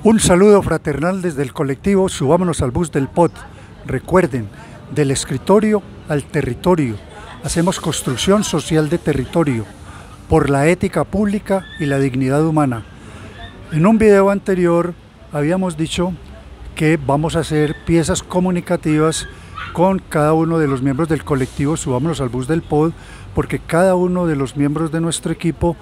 Un saludo fraternal desde el colectivo Subámonos al Bus del POT. Recuerden, del escritorio al territorio. Hacemos construcción social de territorio, por la ética pública y la dignidad humana. En un video anterior habíamos dicho que vamos a hacer piezas comunicativas con cada uno de los miembros del colectivo Subámonos al Bus del POT, porque cada uno de los miembros de nuestro equipo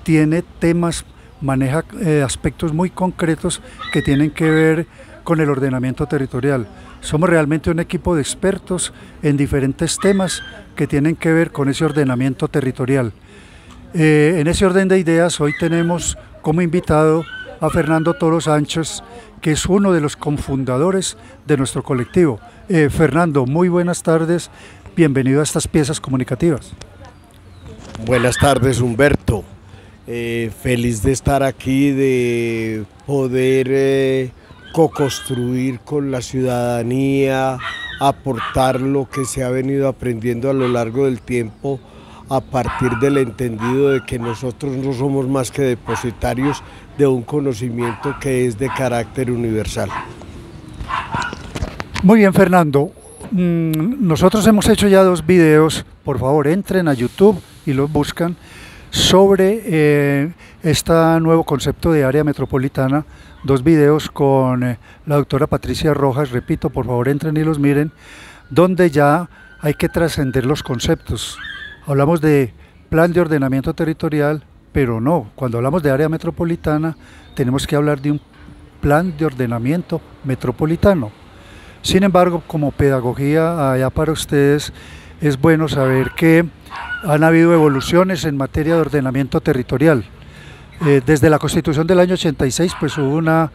tiene temas, maneja aspectos muy concretos que tienen que ver con el ordenamiento territorial. Somos realmente un equipo de expertos en diferentes temas que tienen que ver con ese ordenamiento territorial. En ese orden de ideas, hoy tenemos como invitado a Fernando Toro Sánchez, que es uno de los cofundadores de nuestro colectivo. Fernando, muy buenas tardes, bienvenido a estas piezas comunicativas. Buenas tardes, Humberto. Feliz de estar aquí, de poder co-construir con la ciudadanía, aportar lo que se ha venido aprendiendo a lo largo del tiempo, a partir del entendido de que nosotros no somos más que depositarios de un conocimiento que es de carácter universal. Muy bien, Fernando. Nosotros hemos hecho ya 2 videos, por favor entren a YouTube y los buscan, sobre este nuevo concepto de área metropolitana. 2 videos con la doctora Patricia Rojas, repito, por favor entren y los miren, donde ya hay que trascender los conceptos. Hablamos de plan de ordenamiento territorial, pero no, cuando hablamos de área metropolitana tenemos que hablar de un plan de ordenamiento metropolitano. Sin embargo, como pedagogía allá para ustedes, es bueno saber que han habido evoluciones en materia de ordenamiento territorial. Desde la Constitución del año 86 pues hubo una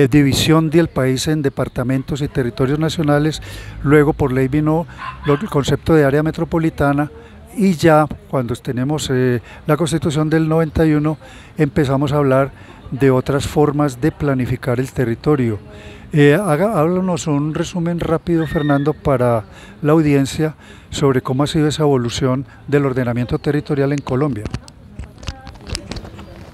división del país en departamentos y territorios nacionales. Luego por ley vino el concepto de área metropolitana, y ya cuando tenemos la Constitución del 91 empezamos a hablar de otras formas de planificar el territorio. Háblanos un resumen rápido, Fernando, para la audiencia sobre cómo ha sido esa evolución del ordenamiento territorial en Colombia.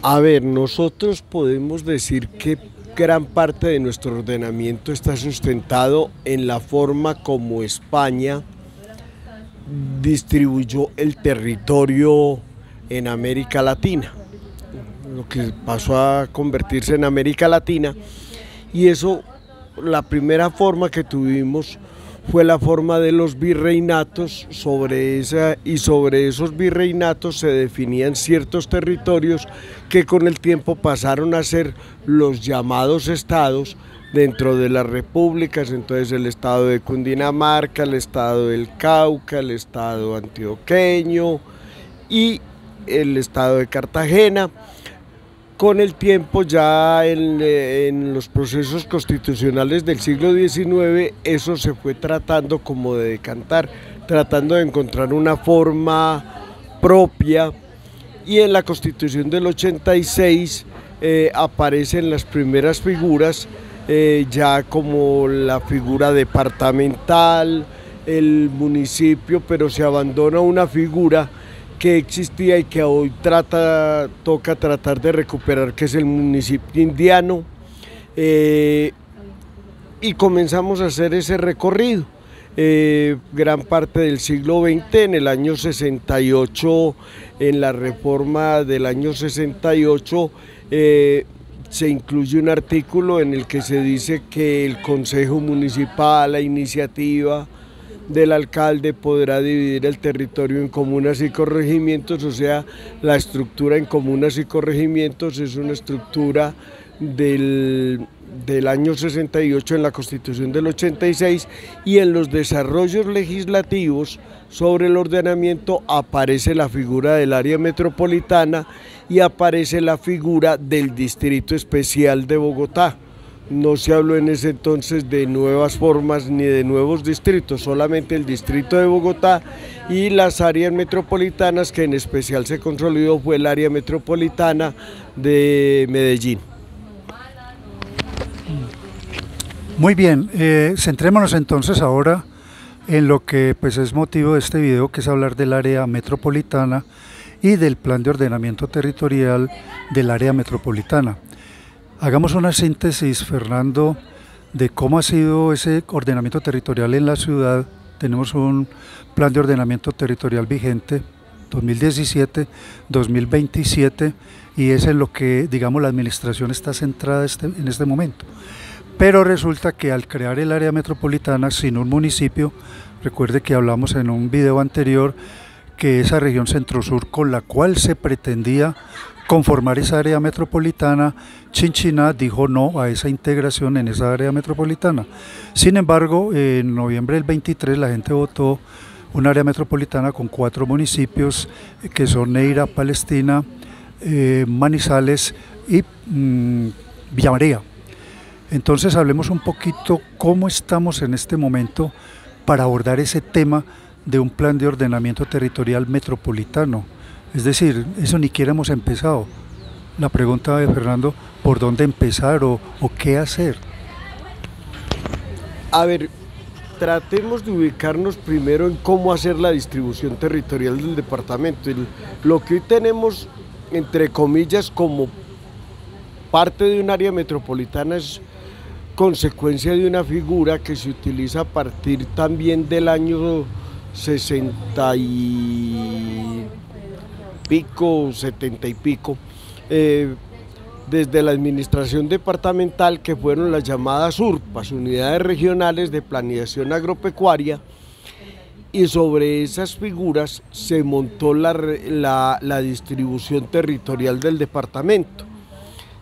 A ver, nosotros podemos decir que gran parte de nuestro ordenamiento está sustentado en la forma como España distribuyó el territorio en América Latina, lo que pasó a convertirse en América Latina, y eso, la primera forma que tuvimos fue la forma de los virreinatos. Sobre esos virreinatos se definían ciertos territorios que con el tiempo pasaron a ser los llamados estados dentro de las repúblicas. Entonces el estado de Cundinamarca, el estado del Cauca, el estado antioqueño y el estado de Cartagena. Con el tiempo, ya en los procesos constitucionales del siglo XIX, eso se fue tratando como de decantar, tratando de encontrar una forma propia, y en la Constitución del 86 aparecen las primeras figuras, ya como la figura departamental, el municipio, pero se abandona una figura que existía y que hoy toca tratar de recuperar, que es el municipio indiano, y comenzamos a hacer ese recorrido. Gran parte del siglo XX, en el año 68, en la reforma del año 68, se incluye un artículo en el que se dice que el Consejo Municipal, a iniciativa del alcalde, podrá dividir el territorio en comunas y corregimientos. O sea, la estructura en comunas y corregimientos es una estructura del año 68 en la Constitución del 86, y en los desarrollos legislativos sobre el ordenamiento aparece la figura del área metropolitana y aparece la figura del Distrito Especial de Bogotá. No se habló en ese entonces de nuevas formas ni de nuevos distritos, solamente el distrito de Bogotá y las áreas metropolitanas, que en especial se consolidó fue el área metropolitana de Medellín. Muy bien, centrémonos entonces ahora en lo que pues es motivo de este video, que es hablar del área metropolitana y del plan de ordenamiento territorial del área metropolitana. Hagamos una síntesis, Fernando, de cómo ha sido ese ordenamiento territorial en la ciudad. Tenemos un plan de ordenamiento territorial vigente 2017-2027 y es en lo que, digamos, la administración está centrada en este momento. Pero resulta que al crear el área metropolitana sin un municipio, recuerde que hablamos en un video anterior que esa región centro-sur con la cual se pretendía conformar esa área metropolitana, Chinchiná dijo no a esa integración en esa área metropolitana. Sin embargo, en noviembre del 23 la gente votó un área metropolitana con 4 municipios que son Neira, Palestina, Manizales y Villa María. Entonces hablemos un poquito cómo estamos en este momento para abordar ese tema de un plan de ordenamiento territorial metropolitano. Es decir, eso ni siquiera hemos empezado. La pregunta de Fernando, ¿por dónde empezar o qué hacer? A ver, tratemos de ubicarnos primero en cómo hacer la distribución territorial del departamento. Lo que hoy tenemos, entre comillas, como parte de un área metropolitana es consecuencia de una figura que se utiliza a partir también del año 60 y pico, 70 y pico, desde la administración departamental, que fueron las llamadas URPAs, Unidades Regionales de Planeación Agropecuaria, y sobre esas figuras se montó la distribución territorial del departamento.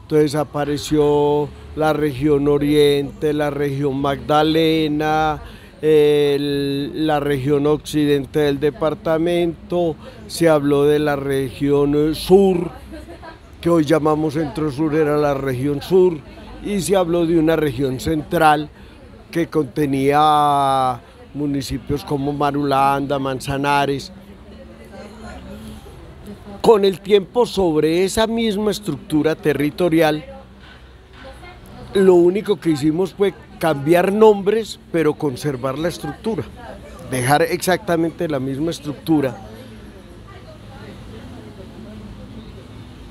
Entonces apareció la región Oriente, la región Magdalena, la región occidente del departamento, se habló de la región sur, que hoy llamamos centro-sur, era la región sur, y se habló de una región central que contenía municipios como Marulanda, Manzanares. Con el tiempo, sobre esa misma estructura territorial, lo único que hicimos fue cambiar nombres, pero conservar la estructura, dejar exactamente la misma estructura.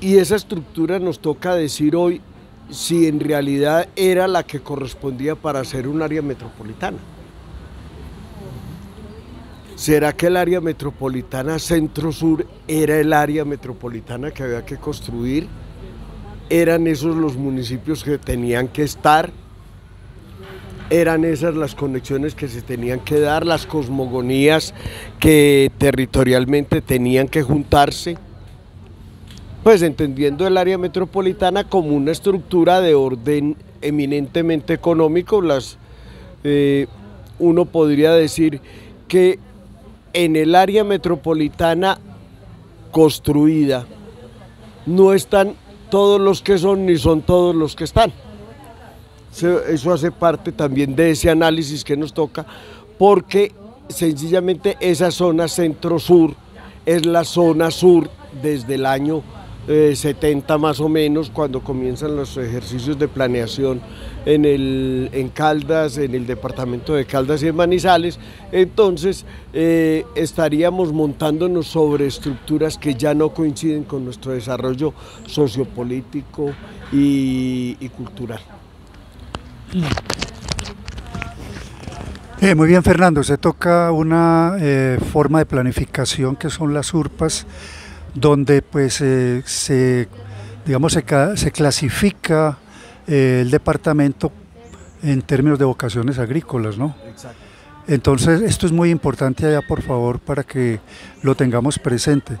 Y esa estructura nos toca decir hoy si en realidad era la que correspondía para ser un área metropolitana. ¿Será que el área metropolitana centro-sur era el área metropolitana que había que construir? ¿Eran esos los municipios que tenían que estar? ¿Eran esas las conexiones que se tenían que dar, las cosmogonías que territorialmente tenían que juntarse? Pues entendiendo el área metropolitana como una estructura de orden eminentemente económico, uno podría decir que en el área metropolitana construida no están todos los que son ni son todos los que están. Eso hace parte también de ese análisis que nos toca, porque sencillamente esa zona centro-sur es la zona sur desde el año 70 más o menos, cuando comienzan los ejercicios de planeación en Caldas, en el departamento de Caldas y en Manizales. Entonces estaríamos montándonos sobre estructuras que ya no coinciden con nuestro desarrollo sociopolítico y cultural. Muy bien, Fernando, se toca una forma de planificación que son las URPAs, donde pues se clasifica el departamento en términos de vocaciones agrícolas, ¿no? Exacto. Entonces esto es muy importante allá, por favor, para que lo tengamos presente.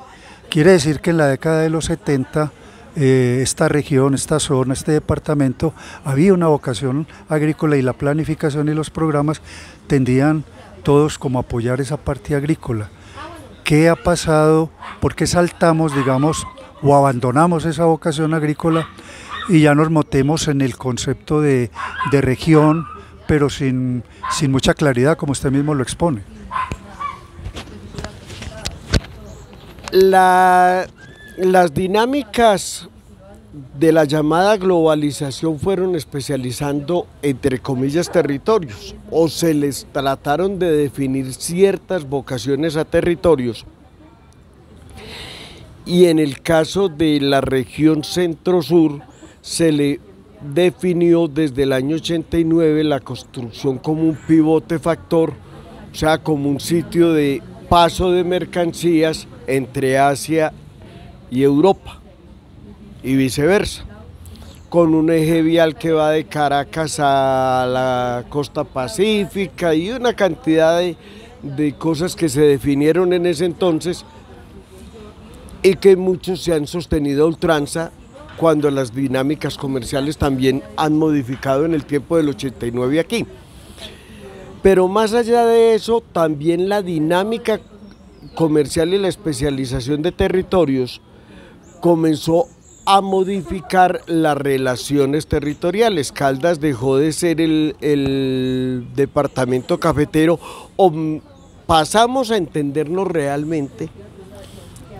Quiere decir que en la década de los 70 esta región, esta zona, este departamento había una vocación agrícola y la planificación y los programas tendían todos como a apoyar esa parte agrícola. ¿Qué ha pasado? ¿Por qué saltamos, digamos, o abandonamos esa vocación agrícola y ya nos metemos en el concepto de región, pero sin mucha claridad, como usted mismo lo expone? Las dinámicas de la llamada globalización fueron especializando, entre comillas, territorios, o se les trataron de definir ciertas vocaciones a territorios. Y en el caso de la región centro-sur se le definió desde el año 89 la construcción como un pivote factor, o sea, como un sitio de paso de mercancías entre Asia y Europa y viceversa, con un eje vial que va de Caracas a la costa pacífica y una cantidad de cosas que se definieron en ese entonces y que muchos se han sostenido a ultranza cuando las dinámicas comerciales también han modificado en el tiempo del 89 aquí. Pero más allá de eso, también la dinámica comercial y la especialización de territorios comenzó a modificar las relaciones territoriales. Caldas dejó de ser el departamento cafetero, o pasamos a entendernos realmente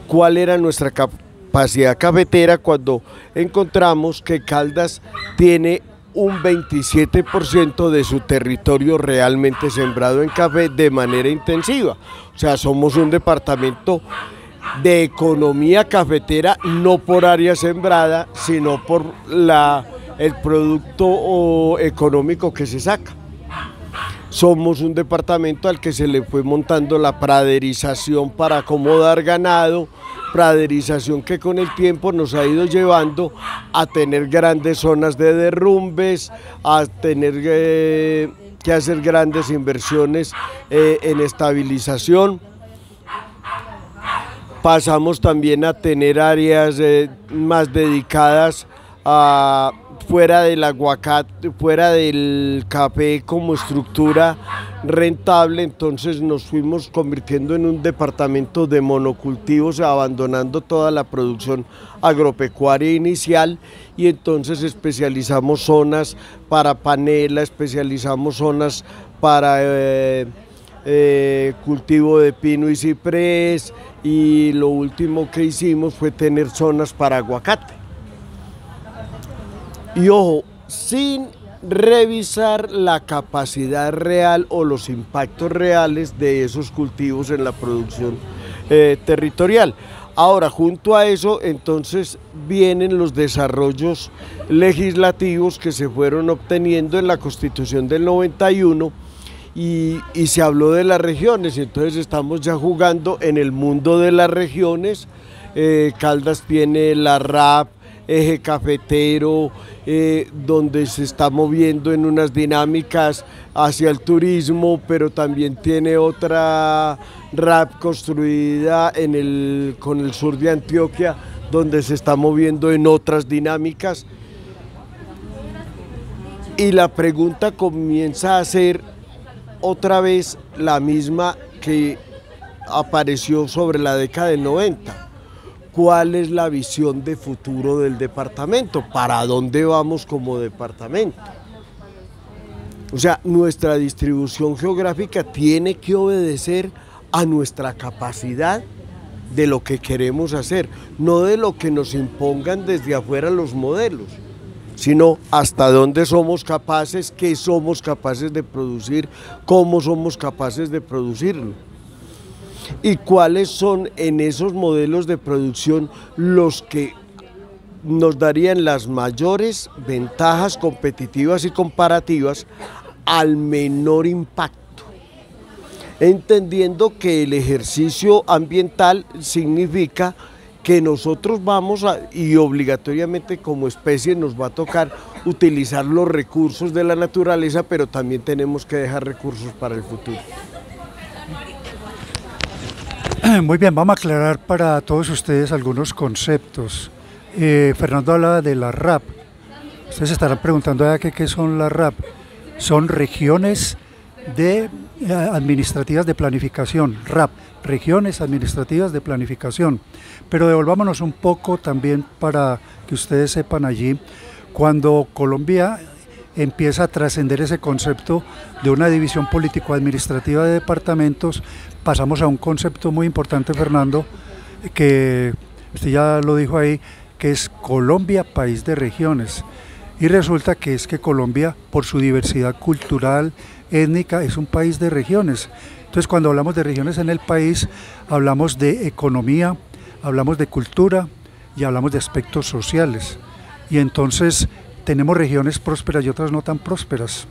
cuál era nuestra capacidad cafetera cuando encontramos que Caldas tiene un 27% de su territorio realmente sembrado en café de manera intensiva. O sea, somos un departamento de economía cafetera, no por área sembrada, sino por el producto económico que se saca. Somos un departamento al que se le fue montando la praderización para acomodar ganado, praderización que con el tiempo nos ha ido llevando a tener grandes zonas de derrumbes, a tener que hacer grandes inversiones en estabilización. Pasamos también a tener áreas más dedicadas a fuera del aguacate, fuera del café como estructura rentable, entonces nos fuimos convirtiendo en un departamento de monocultivos, abandonando toda la producción agropecuaria inicial, y entonces especializamos zonas para panela, especializamos zonas para cultivo de pino y ciprés, y lo último que hicimos fue tener zonas para aguacate. Y ojo, sin revisar la capacidad real o los impactos reales de esos cultivos en la producción territorial. Ahora, junto a eso, entonces vienen los desarrollos legislativos que se fueron obteniendo en la Constitución del 91 y se habló de las regiones, entonces estamos ya jugando en el mundo de las regiones. Caldas tiene la RAP, eje cafetero, donde se está moviendo en unas dinámicas hacia el turismo, pero también tiene otra RAP construida con el sur de Antioquia, donde se está moviendo en otras dinámicas. Y la pregunta comienza a ser otra vez la misma que apareció sobre la década del 90. ¿Cuál es la visión de futuro del departamento? ¿Para dónde vamos como departamento? O sea, nuestra distribución geográfica tiene que obedecer a nuestra capacidad de lo que queremos hacer, no de lo que nos impongan desde afuera los modelos, sino hasta dónde somos capaces, qué somos capaces de producir, cómo somos capaces de producirlo. Y cuáles son en esos modelos de producción los que nos darían las mayores ventajas competitivas y comparativas al menor impacto, entendiendo que el ejercicio ambiental significa que nosotros vamos y obligatoriamente como especie nos va a tocar utilizar los recursos de la naturaleza, pero también tenemos que dejar recursos para el futuro. Muy bien, vamos a aclarar para todos ustedes algunos conceptos. Fernando hablaba de la RAP. Ustedes se estarán preguntando qué son las RAP. Son regiones administrativas de planificación, RAP, regiones administrativas de planificación. Pero devolvámonos un poco también para que ustedes sepan allí, cuando Colombia empieza a trascender ese concepto de una división político-administrativa de departamentos, pasamos a un concepto muy importante, Fernando, que usted ya lo dijo ahí, que es Colombia, país de regiones. Y resulta que es que Colombia, por su diversidad cultural, étnica, es un país de regiones. Entonces, cuando hablamos de regiones en el país, hablamos de economía, hablamos de cultura y hablamos de aspectos sociales. Y entonces, tenemos regiones prósperas y otras no tan prósperas.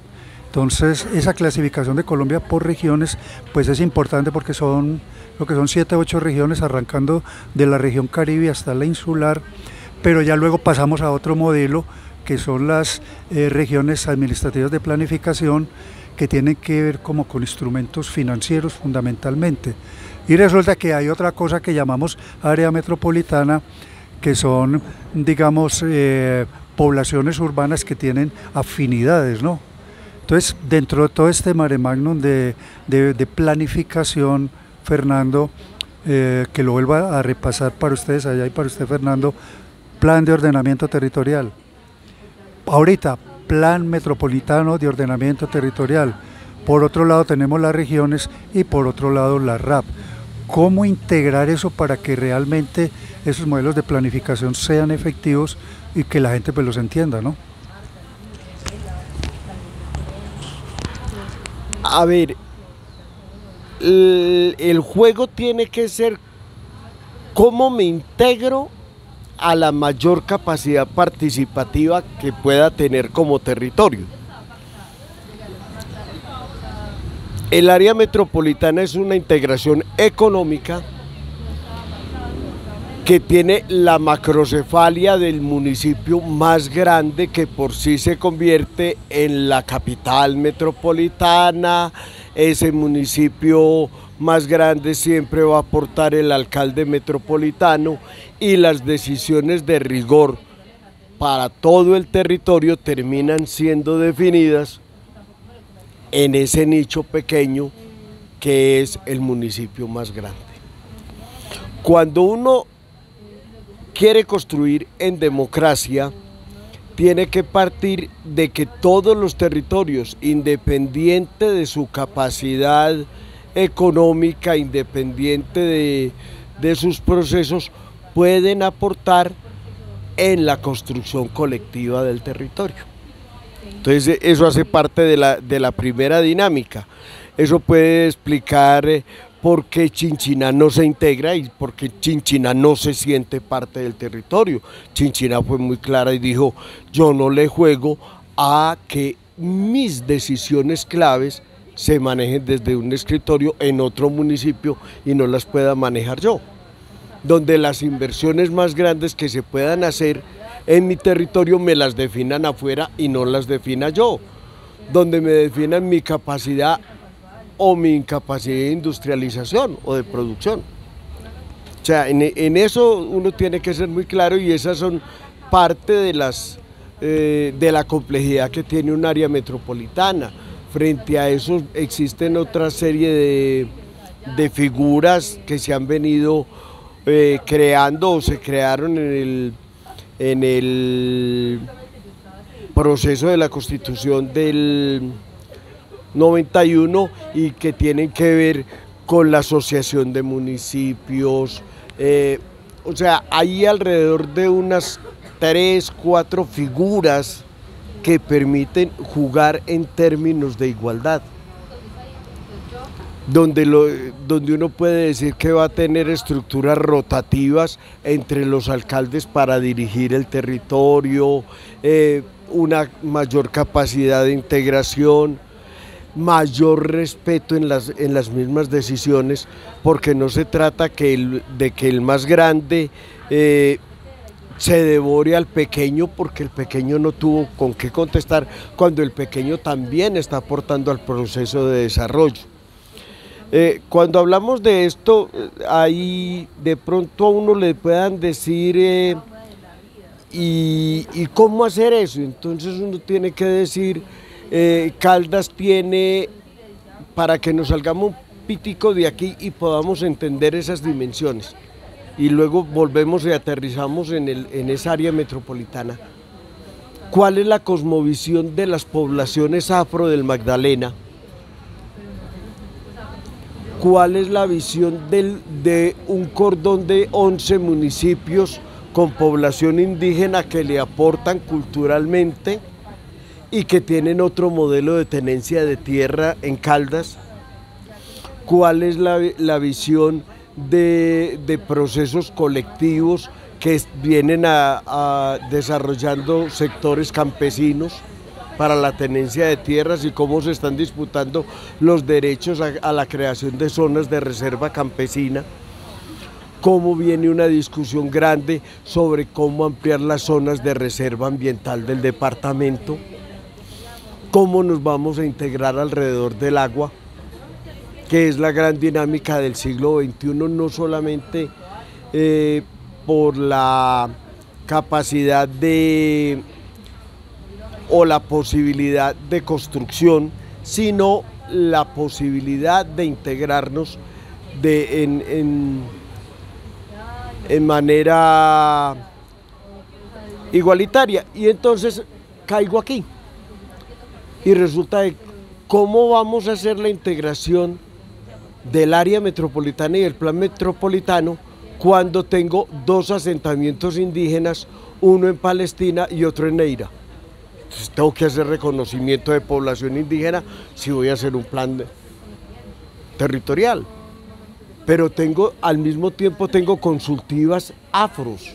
Entonces, esa clasificación de Colombia por regiones, pues es importante porque son lo que son 7 u 8 regiones, arrancando de la región Caribe hasta la insular, pero ya luego pasamos a otro modelo, que son las regiones administrativas de planificación, que tienen que ver como con instrumentos financieros fundamentalmente. Y resulta que hay otra cosa que llamamos área metropolitana, que son, digamos, poblaciones urbanas que tienen afinidades, ¿no? Entonces, dentro de todo este mare magnum de planificación, Fernando, que lo vuelva a repasar para ustedes allá y para usted, Fernando, plan de ordenamiento territorial. Ahorita, plan metropolitano de ordenamiento territorial. Por otro lado tenemos las regiones y por otro lado la RAP. ¿Cómo integrar eso para que realmente esos modelos de planificación sean efectivos y que la gente pues los entienda, ¿no? A ver, el juego tiene que ser cómo me integro a la mayor capacidad participativa que pueda tener como territorio. El área metropolitana es una integración económica que tiene la macrocefalia del municipio más grande, que por sí se convierte en la capital metropolitana. Ese municipio más grande siempre va a aportar el alcalde metropolitano y las decisiones de rigor para todo el territorio terminan siendo definidas en ese nicho pequeño que es el municipio más grande. Cuando uno quiere construir en democracia, tiene que partir de que todos los territorios, independiente de su capacidad económica, independiente de sus procesos, pueden aportar en la construcción colectiva del territorio. Entonces eso hace parte de la primera dinámica. Eso puede explicar por qué Chinchiná no se integra y por qué Chinchiná no se siente parte del territorio. Chinchiná fue muy clara y dijo: yo no le juego a que mis decisiones claves se manejen desde un escritorio en otro municipio y no las pueda manejar yo. Donde las inversiones más grandes que se puedan hacer en mi territorio me las definan afuera y no las defina yo. Donde me definan mi capacidad o mi incapacidad de industrialización o de producción. O sea, en eso uno tiene que ser muy claro, y esas son parte de la complejidad que tiene un área metropolitana. Frente a eso existen otra serie de figuras que se han venido creando o se crearon en el proceso de la Constitución del 91 y que tienen que ver con la asociación de municipios. O sea, hay alrededor de unas 3, 4 figuras que permiten jugar en términos de igualdad, donde uno puede decir que va a tener estructuras rotativas entre los alcaldes para dirigir el territorio, una mayor capacidad de integración, mayor respeto en las mismas decisiones, porque no se trata de que el más grande se devore al pequeño porque el pequeño no tuvo con qué contestar, cuando el pequeño también está aportando al proceso de desarrollo. Cuando hablamos de esto, ahí de pronto a uno le puedan decir ¿y cómo hacer eso? Entonces uno tiene que decir, Caldas tiene, para que nos salgamos un pitico de aquí y podamos entender esas dimensiones, y luego volvemos y aterrizamos en esa área metropolitana. ¿Cuál es la cosmovisión de las poblaciones afro del Magdalena? ¿Cuál es la visión de un cordón de 11 municipios con población indígena que le aportan culturalmente y que tienen otro modelo de tenencia de tierra en Caldas? ¿Cuál es la visión de procesos colectivos que vienen desarrollando sectores campesinos para la tenencia de tierras y cómo se están disputando los derechos a la creación de zonas de reserva campesina, cómo viene una discusión grande sobre cómo ampliar las zonas de reserva ambiental del departamento, cómo nos vamos a integrar alrededor del agua, que es la gran dinámica del siglo XXI, no solamente por la capacidad o la posibilidad de construcción, sino la posibilidad de integrarnos en manera igualitaria. Y entonces caigo aquí y resulta de cómo vamos a hacer la integración del área metropolitana y el plan metropolitano cuando tengo dos asentamientos indígenas, uno en Palestina y otro en Neira. Entonces tengo que hacer reconocimiento de población indígena si voy a hacer un plan territorial. Pero al mismo tiempo tengo consultivas afros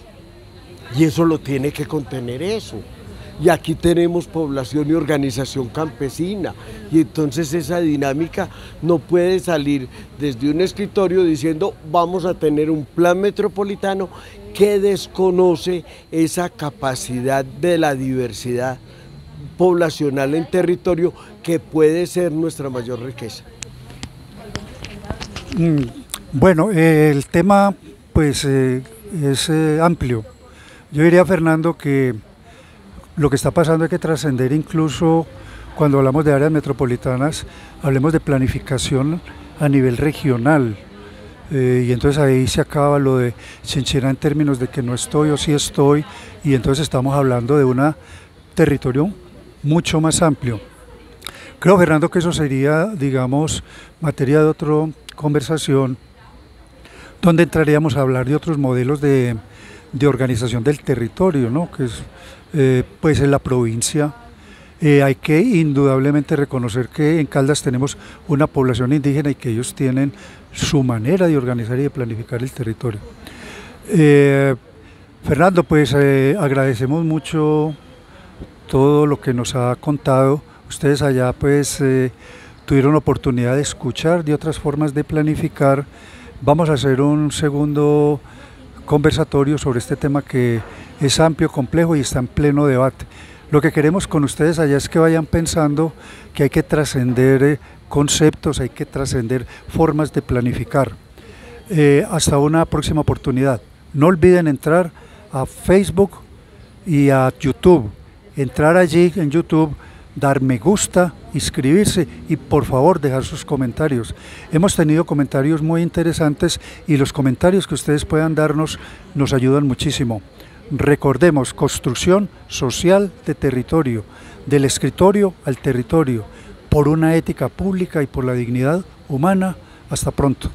y eso lo tiene que contener eso. Y aquí tenemos población y organización campesina y entonces esa dinámica no puede salir desde un escritorio diciendo vamos a tener un plan metropolitano que desconoce esa capacidad de la diversidad poblacional en territorio que puede ser nuestra mayor riqueza. Bueno, el tema pues es amplio. Yo diría, Fernando, que lo que está pasando hay que trascender incluso cuando hablamos de áreas metropolitanas, hablemos de planificación a nivel regional. Y entonces ahí se acaba lo de Chinchina en términos de que no estoy o sí estoy, y entonces estamos hablando de un territorio mucho más amplio. Creo, Fernando, que eso sería, digamos, materia de otra conversación, donde entraríamos a hablar de otros modelos de organización del territorio, ¿no? Que es, pues en la provincia hay que indudablemente reconocer que en Caldas tenemos una población indígena y que ellos tienen su manera de organizar y de planificar el territorio. Fernando, pues agradecemos mucho todo lo que nos ha contado. Ustedes allá pues tuvieron oportunidad de escuchar de otras formas de planificar. Vamos a hacer un segundo conversatorio sobre este tema que es amplio, complejo y está en pleno debate. Lo que queremos con ustedes allá es que vayan pensando que hay que trascender conceptos, hay que trascender formas de planificar. Hasta una próxima oportunidad. No olviden entrar a Facebook y a YouTube. Entrar allí en YouTube, dar me gusta, inscribirse y por favor dejar sus comentarios. Hemos tenido comentarios muy interesantes y los comentarios que ustedes puedan darnos nos ayudan muchísimo. Recordemos, construcción social de territorio, del escritorio al territorio, por una ética pública y por la dignidad humana. Hasta pronto.